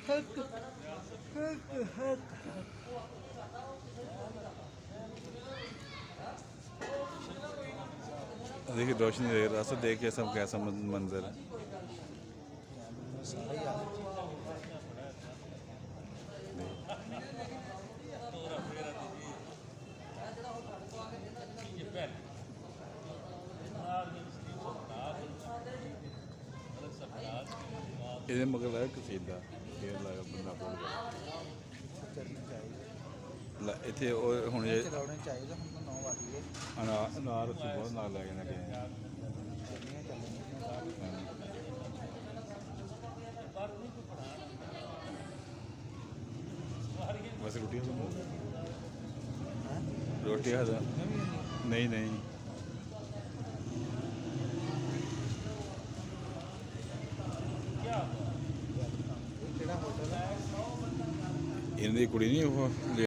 ਹੱਕ ਹੱਕ ਹੱਕ देखिए रोशनी देख रास्ता देख के सब कैसा मंजर है। सारा ही आ ਇਹਦੇ ਮਗਰ ਲਾਇਆ ਕਸੀਦਾ ਫੇਰ ਲਾਇਆ ਬੰਦਾ ਕੋਲ चलनी चाहिए ਇੱਥੇ ਉਹ ਹੁਣ ਇਹ चलाने चाहिए हम तो 9 बज गए ਅਨਾਰ ਉੱਥੇ ਬਹੁਤ ਨਾਲ ਲੈ ਕੇ ਨਾ ਗਏ चलनी चलनी बस रोटी रोटी नहीं नहीं ਕਿਹੜਾ ਹੋਟਲ ਹੈ इन्हें कुड़ी नहीं वो